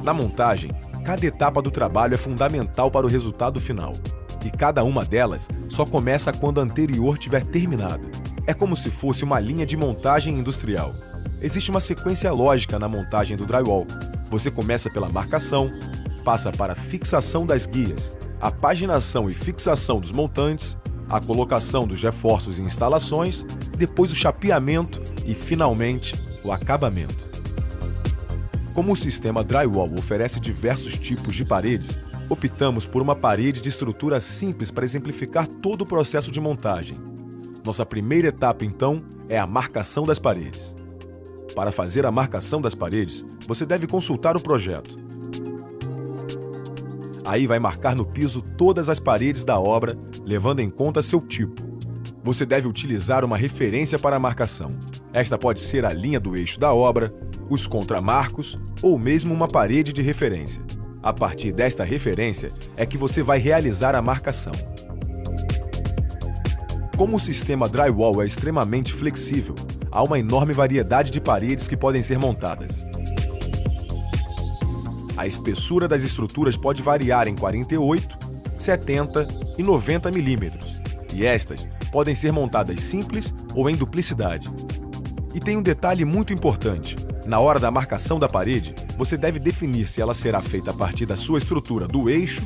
Na montagem, cada etapa do trabalho é fundamental para o resultado final, e cada uma delas só começa quando a anterior tiver terminado. É como se fosse uma linha de montagem industrial. Existe uma sequência lógica na montagem do drywall. Você começa pela marcação, passa para a fixação das guias, a paginação e fixação dos montantes, a colocação dos reforços e instalações, depois o chapeamento e, finalmente, o acabamento. Como o sistema drywall oferece diversos tipos de paredes, optamos por uma parede de estrutura simples para exemplificar todo o processo de montagem. Nossa primeira etapa, então, é a marcação das paredes. Para fazer a marcação das paredes, você deve consultar o projeto. Aí vai marcar no piso todas as paredes da obra, levando em conta seu tipo. Você deve utilizar uma referência para a marcação. Esta pode ser a linha do eixo da obra, os contramarcos ou mesmo uma parede de referência. A partir desta referência é que você vai realizar a marcação. Como o sistema drywall é extremamente flexível, há uma enorme variedade de paredes que podem ser montadas. A espessura das estruturas pode variar em 48, 70 e 90 milímetros, e estas podem ser montadas simples ou em duplicidade. E tem um detalhe muito importante: na hora da marcação da parede, você deve definir se ela será feita a partir da sua estrutura do eixo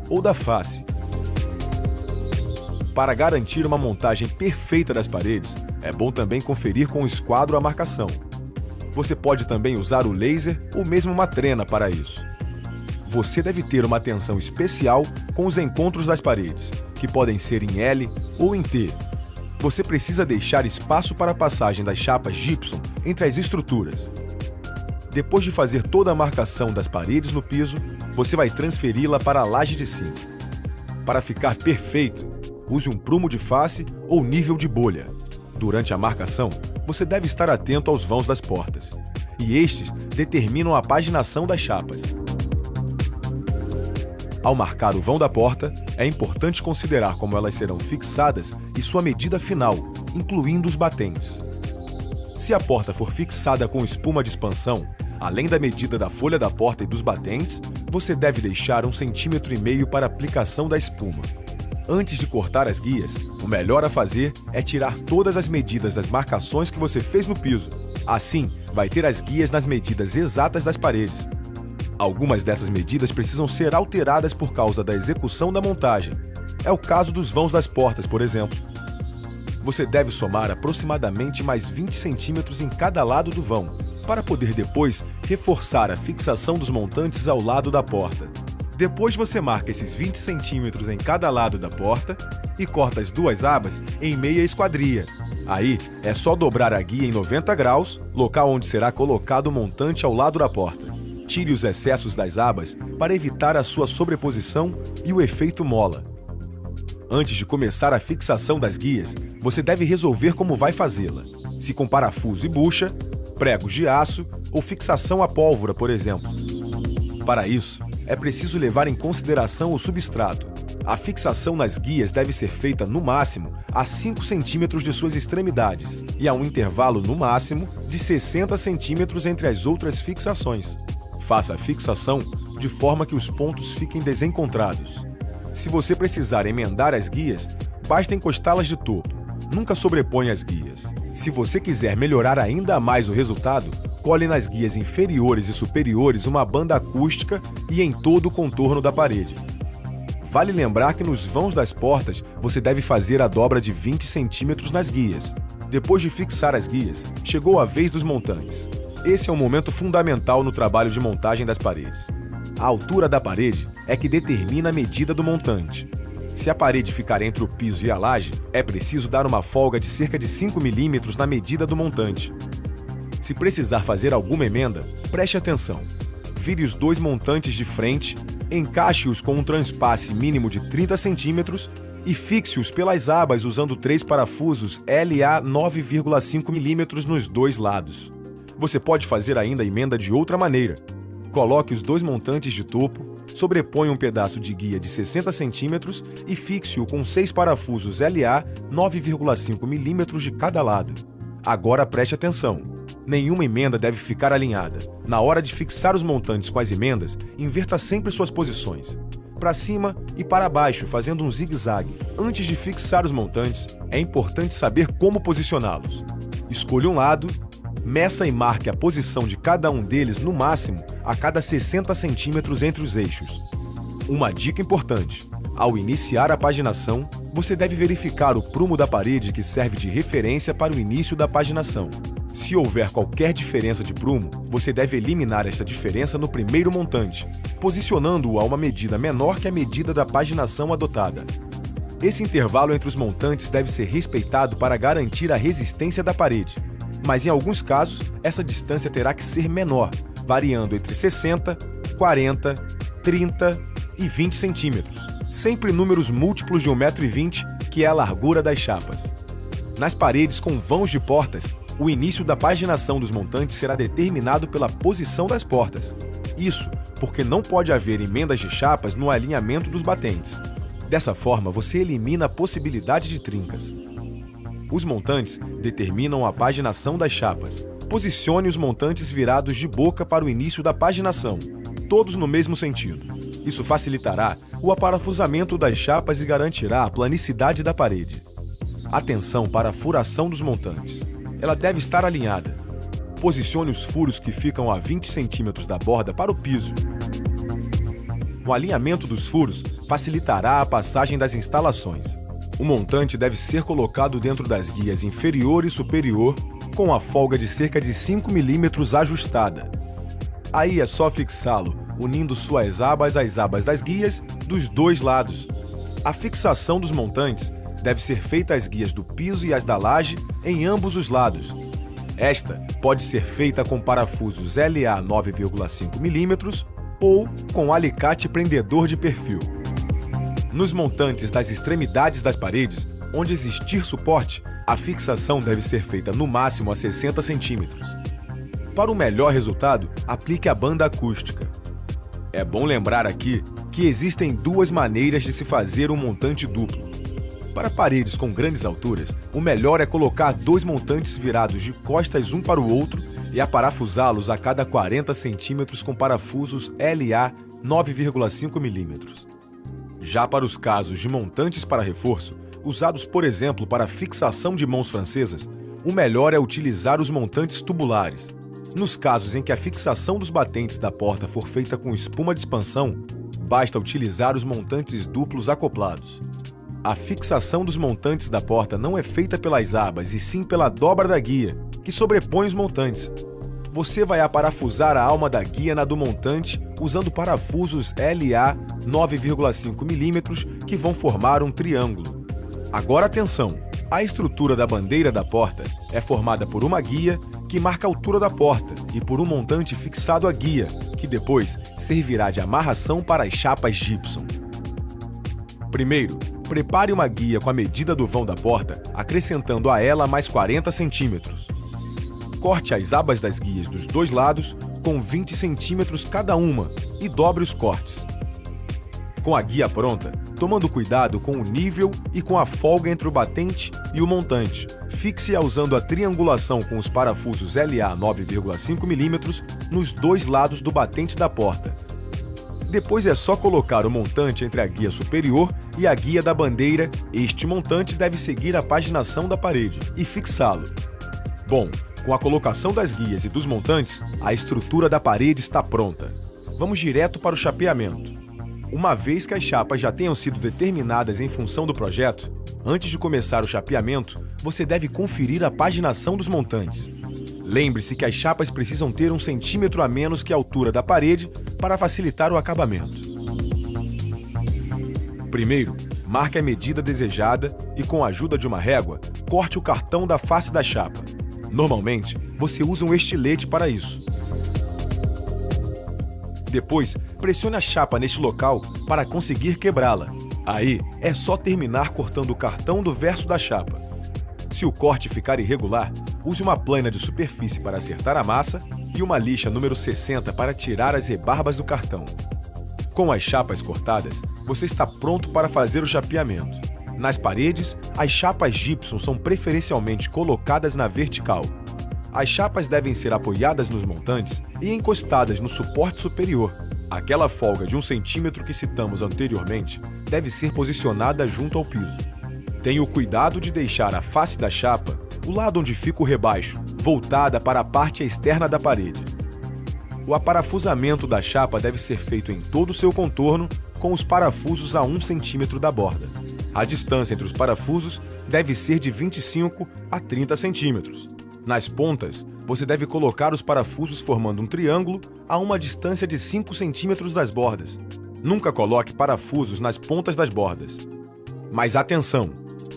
ou da face. Para garantir uma montagem perfeita das paredes, é bom também conferir com o esquadro a marcação. Você pode também usar o laser ou mesmo uma trena para isso. Você deve ter uma atenção especial com os encontros das paredes, que podem ser em L ou em T. Você precisa deixar espaço para a passagem das chapas gypsum entre as estruturas. Depois de fazer toda a marcação das paredes no piso, você vai transferi-la para a laje de cima. Para ficar perfeito, use um prumo de face ou nível de bolha. Durante a marcação, você deve estar atento aos vãos das portas, e estes determinam a paginação das chapas. Ao marcar o vão da porta, é importante considerar como elas serão fixadas e sua medida final, incluindo os batentes. Se a porta for fixada com espuma de expansão, além da medida da folha da porta e dos batentes, você deve deixar 1,5 cm para aplicação da espuma. Antes de cortar as guias, o melhor a fazer é tirar todas as medidas das marcações que você fez no piso. Assim, vai ter as guias nas medidas exatas das paredes. Algumas dessas medidas precisam ser alteradas por causa da execução da montagem. É o caso dos vãos das portas, por exemplo. Você deve somar aproximadamente mais 20 centímetros em cada lado do vão, para poder depois reforçar a fixação dos montantes ao lado da porta. Depois você marca esses 20 centímetros em cada lado da porta e corta as duas abas em meia esquadria. Aí é só dobrar a guia em 90 graus, local onde será colocado o montante ao lado da porta. Tire os excessos das abas para evitar a sua sobreposição e o efeito mola. Antes de começar a fixação das guias, você deve resolver como vai fazê-la. Se com parafuso e bucha, pregos de aço ou fixação a pólvora, por exemplo. Para isso, é preciso levar em consideração o substrato. A fixação nas guias deve ser feita no máximo a 5 centímetros de suas extremidades e a um intervalo no máximo de 60 centímetros entre as outras fixações. Faça a fixação de forma que os pontos fiquem desencontrados. Se você precisar emendar as guias, basta encostá-las de topo. Nunca sobreponha as guias. Se você quiser melhorar ainda mais o resultado, cole nas guias inferiores e superiores uma banda acústica e em todo o contorno da parede. Vale lembrar que nos vãos das portas você deve fazer a dobra de 20 centímetros nas guias. Depois de fixar as guias, chegou a vez dos montantes. Esse é um momento fundamental no trabalho de montagem das paredes. A altura da parede é que determina a medida do montante. Se a parede ficar entre o piso e a laje, é preciso dar uma folga de cerca de 5 milímetros na medida do montante. Se precisar fazer alguma emenda, preste atenção. Vire os dois montantes de frente, encaixe-os com um transpasse mínimo de 30 centímetros e fixe-os pelas abas usando 3 parafusos LA 9,5 milímetros nos dois lados. Você pode fazer ainda a emenda de outra maneira. Coloque os dois montantes de topo, sobreponha um pedaço de guia de 60 centímetros e fixe-o com 6 parafusos LA 9,5 milímetros de cada lado. Agora preste atenção. Nenhuma emenda deve ficar alinhada. Na hora de fixar os montantes com as emendas, inverta sempre suas posições, para cima e para baixo, fazendo um zigue-zague. Antes de fixar os montantes, é importante saber como posicioná-los. Escolha um lado, meça e marque a posição de cada um deles no máximo a cada 60 centímetros entre os eixos. Uma dica importante: ao iniciar a paginação, você deve verificar o prumo da parede que serve de referência para o início da paginação. Se houver qualquer diferença de prumo, você deve eliminar esta diferença no primeiro montante, posicionando-o a uma medida menor que a medida da paginação adotada. Esse intervalo entre os montantes deve ser respeitado para garantir a resistência da parede, mas em alguns casos, essa distância terá que ser menor, variando entre 60, 40, 30 e 20 centímetros, sempre números múltiplos de 1,20 m, que é a largura das chapas. Nas paredes com vãos de portas, o início da paginação dos montantes será determinado pela posição das portas. Isso porque não pode haver emendas de chapas no alinhamento dos batentes. Dessa forma, você elimina a possibilidade de trincas. Os montantes determinam a paginação das chapas. Posicione os montantes virados de boca para o início da paginação, todos no mesmo sentido. Isso facilitará o aparafusamento das chapas e garantirá a planicidade da parede. Atenção para a furação dos montantes. Ela deve estar alinhada. Posicione os furos que ficam a 20 centímetros da borda para o piso. O alinhamento dos furos facilitará a passagem das instalações. O montante deve ser colocado dentro das guias inferior e superior, com a folga de cerca de 5 mm ajustada. Aí é só fixá-lo, unindo suas abas às abas das guias dos dois lados. A fixação dos montantes deve ser feita às guias do piso e às da laje em ambos os lados. Esta pode ser feita com parafusos LA 9,5 mm ou com alicate prendedor de perfil. Nos montantes das extremidades das paredes, onde existir suporte, a fixação deve ser feita no máximo a 60 centímetros. Para o melhor resultado, aplique a banda acústica. É bom lembrar aqui que existem duas maneiras de se fazer um montante duplo. Para paredes com grandes alturas, o melhor é colocar dois montantes virados de costas um para o outro e aparafusá-los a cada 40 centímetros com parafusos LA 9,5 mm. Já para os casos de montantes para reforço, usados por exemplo para fixação de mãos francesas, o melhor é utilizar os montantes tubulares. Nos casos em que a fixação dos batentes da porta for feita com espuma de expansão, basta utilizar os montantes duplos acoplados. A fixação dos montantes da porta não é feita pelas abas, e sim pela dobra da guia, que sobrepõe os montantes. Você vai aparafusar a alma da guia na do montante usando parafusos LA 9,5 mm que vão formar um triângulo. Agora atenção! A estrutura da bandeira da porta é formada por uma guia que marca a altura da porta e por um montante fixado à guia, que depois servirá de amarração para as chapas gypsum. Primeiro, prepare uma guia com a medida do vão da porta, acrescentando a ela mais 40 centímetros. Corte as abas das guias dos dois lados com 20 centímetros cada uma e dobre os cortes. Com a guia pronta, tomando cuidado com o nível e com a folga entre o batente e o montante, fixe-a usando a triangulação com os parafusos LA 9,5 mm nos dois lados do batente da porta. Depois é só colocar o montante entre a guia superior e a guia da bandeira. Este montante deve seguir a paginação da parede e fixá-lo. Bom, com a colocação das guias e dos montantes, a estrutura da parede está pronta. Vamos direto para o chapeamento. Uma vez que as chapas já tenham sido determinadas em função do projeto, antes de começar o chapeamento, você deve conferir a paginação dos montantes. Lembre-se que as chapas precisam ter 1 centímetro a menos que a altura da parede para facilitar o acabamento. Primeiro, marque a medida desejada e, com a ajuda de uma régua, corte o cartão da face da chapa. Normalmente, você usa um estilete para isso. Depois, pressione a chapa neste local para conseguir quebrá-la. Aí, é só terminar cortando o cartão do verso da chapa. Se o corte ficar irregular, use uma plana de superfície para acertar a massa e uma lixa número 60 para tirar as rebarbas do cartão. Com as chapas cortadas, você está pronto para fazer o chapeamento. Nas paredes, as chapas gypsum são preferencialmente colocadas na vertical. As chapas devem ser apoiadas nos montantes e encostadas no suporte superior. Aquela folga de 1 centímetro que citamos anteriormente deve ser posicionada junto ao piso. Tenha o cuidado de deixar a face da chapa, o lado onde fica o rebaixo, voltada para a parte externa da parede. O aparafusamento da chapa deve ser feito em todo o seu contorno, com os parafusos a 1 centímetro da borda. A distância entre os parafusos deve ser de 25 a 30 centímetros. Nas pontas, você deve colocar os parafusos formando um triângulo a uma distância de 5 centímetros das bordas. Nunca coloque parafusos nas pontas das bordas. Mas atenção!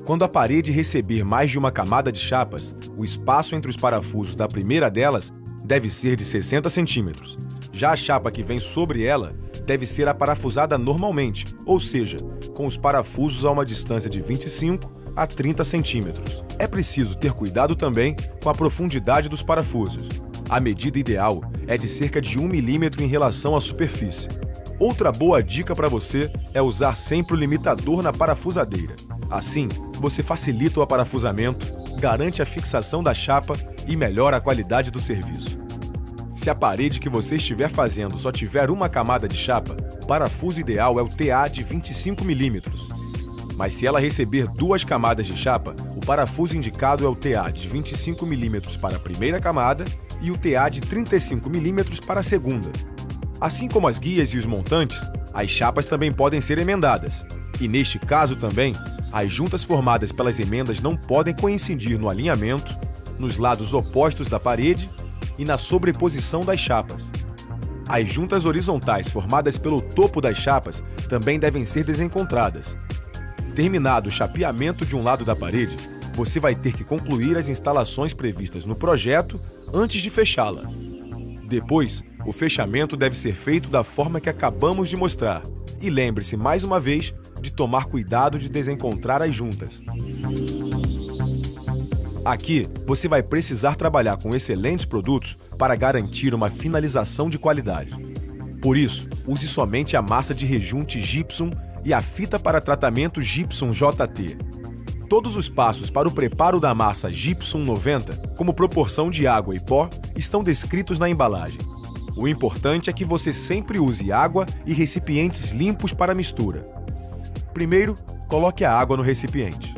Quando a parede receber mais de uma camada de chapas, o espaço entre os parafusos da primeira delas deve ser de 60 centímetros. Já a chapa que vem sobre ela deve ser aparafusada normalmente, ou seja, com os parafusos a uma distância de 25 a 30 centímetros. É preciso ter cuidado também com a profundidade dos parafusos. A medida ideal é de cerca de 1 milímetro em relação à superfície. Outra boa dica para você é usar sempre o limitador na parafusadeira. Assim, você facilita o aparafusamento, garante a fixação da chapa e melhora a qualidade do serviço. Se a parede que você estiver fazendo só tiver uma camada de chapa, o parafuso ideal é o TA de 25 milímetros. Mas se ela receber 2 camadas de chapa, o parafuso indicado é o TA de 25 milímetros para a primeira camada e o TA de 35 milímetros para a segunda. Assim como as guias e os montantes, as chapas também podem ser emendadas. E neste caso também, as juntas formadas pelas emendas não podem coincidir no alinhamento, nos lados opostos da parede e na sobreposição das chapas. As juntas horizontais formadas pelo topo das chapas também devem ser desencontradas. Terminado o chapeamento de um lado da parede, você vai ter que concluir as instalações previstas no projeto antes de fechá-la. Depois, o fechamento deve ser feito da forma que acabamos de mostrar. E lembre-se, mais uma vez, de tomar cuidado de desencontrar as juntas. Aqui, você vai precisar trabalhar com excelentes produtos para garantir uma finalização de qualidade. Por isso, use somente a massa de rejunte Gypsum e a fita para tratamento Gypsum JT. Todos os passos para o preparo da massa Gypsum 90, como proporção de água e pó, estão descritos na embalagem. O importante é que você sempre use água e recipientes limpos para a mistura. Primeiro, coloque a água no recipiente.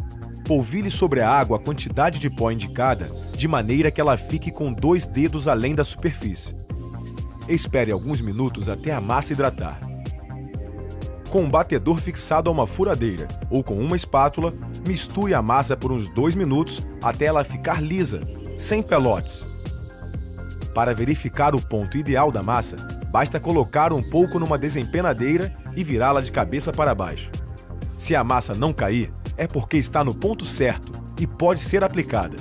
Polvilhe sobre a água a quantidade de pó indicada, de maneira que ela fique com 2 dedos além da superfície. Espere alguns minutos até a massa hidratar. Com um batedor fixado a uma furadeira ou com uma espátula, misture a massa por uns 2 minutos até ela ficar lisa, sem pelotes. Para verificar o ponto ideal da massa, basta colocar um pouco numa desempenadeira e virá-la de cabeça para baixo. Se a massa não cair, é porque está no ponto certo e pode ser aplicada.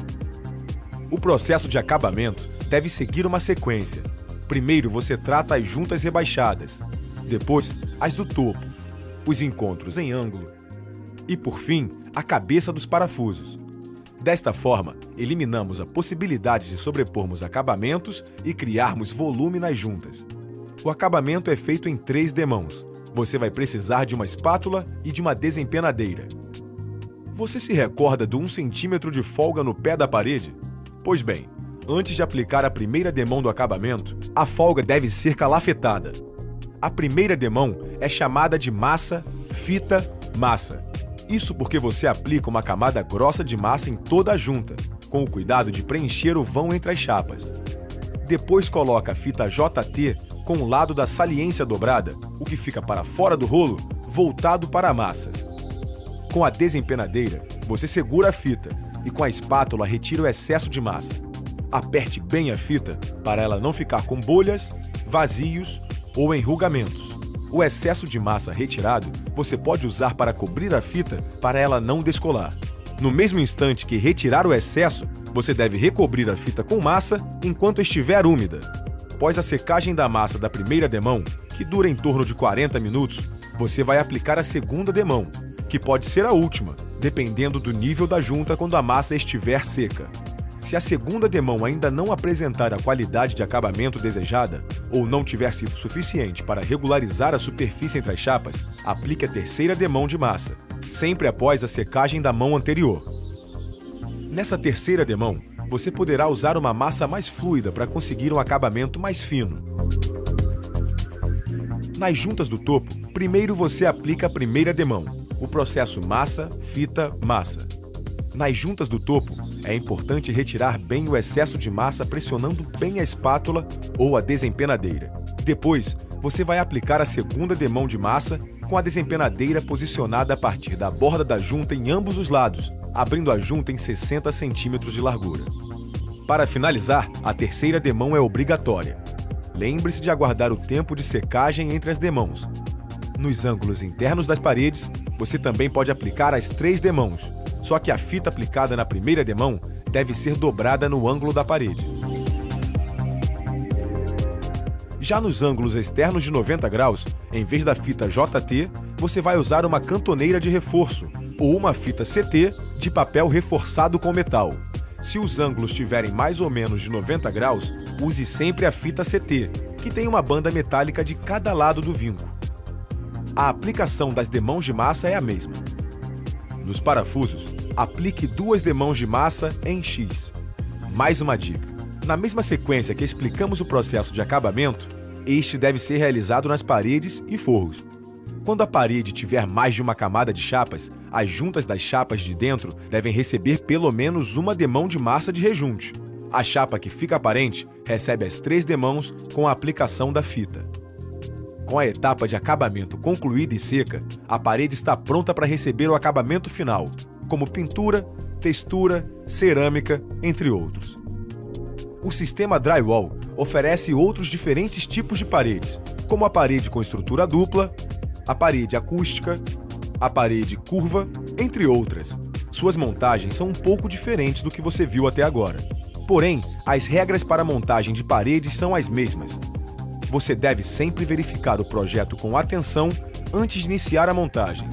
O processo de acabamento deve seguir uma sequência. Primeiro você trata as juntas rebaixadas, depois as do topo, os encontros em ângulo e, por fim, a cabeça dos parafusos. Desta forma, eliminamos a possibilidade de sobrepormos acabamentos e criarmos volume nas juntas. O acabamento é feito em 3 demãos. Você vai precisar de uma espátula e de uma desempenadeira. Você se recorda do 1 centímetro de folga no pé da parede? Pois bem, antes de aplicar a primeira demão do acabamento, a folga deve ser calafetada. A primeira demão é chamada de massa, fita, massa. Isso porque você aplica uma camada grossa de massa em toda a junta, com o cuidado de preencher o vão entre as chapas. Depois coloca a fita JT com o lado da saliência dobrada, o que fica para fora do rolo, voltado para a massa. Com a desempenadeira, você segura a fita e com a espátula retira o excesso de massa. Aperte bem a fita para ela não ficar com bolhas, vazios ou enrugamentos. O excesso de massa retirado você pode usar para cobrir a fita para ela não descolar. No mesmo instante que retirar o excesso, você deve recobrir a fita com massa enquanto estiver úmida. Após a secagem da massa da primeira demão, que dura em torno de 40 minutos, você vai aplicar a segunda demão, que pode ser a última, dependendo do nível da junta quando a massa estiver seca. Se a segunda demão ainda não apresentar a qualidade de acabamento desejada ou não tiver sido suficiente para regularizar a superfície entre as chapas, aplique a terceira demão de massa, sempre após a secagem da mão anterior. Nessa terceira demão, você poderá usar uma massa mais fluida para conseguir um acabamento mais fino. Nas juntas do topo, primeiro você aplica a primeira demão, o processo massa, fita, massa. Nas juntas do topo, é importante retirar bem o excesso de massa pressionando bem a espátula ou a desempenadeira. Depois, você vai aplicar a segunda demão de massa com a desempenadeira posicionada a partir da borda da junta em ambos os lados, abrindo a junta em 60 centímetros de largura. Para finalizar, a terceira demão é obrigatória. Lembre-se de aguardar o tempo de secagem entre as demãos. Nos ângulos internos das paredes, você também pode aplicar as 3 demãos, só que a fita aplicada na primeira demão deve ser dobrada no ângulo da parede. Já nos ângulos externos de 90 graus, em vez da fita JT, você vai usar uma cantoneira de reforço ou uma fita CT de papel reforçado com metal. Se os ângulos tiverem mais ou menos de 90 graus, use sempre a fita CT, que tem uma banda metálica de cada lado do vinco. A aplicação das demãos de massa é a mesma. Nos parafusos, aplique 2 demãos de massa em X. Mais uma dica: na mesma sequência que explicamos o processo de acabamento, este deve ser realizado nas paredes e forros. Quando a parede tiver mais de uma camada de chapas, as juntas das chapas de dentro devem receber pelo menos uma demão de massa de rejunte. A chapa que fica aparente recebe as 3 demãos com a aplicação da fita. Com a etapa de acabamento concluída e seca, a parede está pronta para receber o acabamento final, como pintura, textura, cerâmica, entre outros. O sistema Drywall oferece outros diferentes tipos de paredes, como a parede com estrutura dupla, a parede acústica, a parede curva, entre outras. Suas montagens são um pouco diferentes do que você viu até agora. Porém, as regras para a montagem de paredes são as mesmas. Você deve sempre verificar o projeto com atenção antes de iniciar a montagem.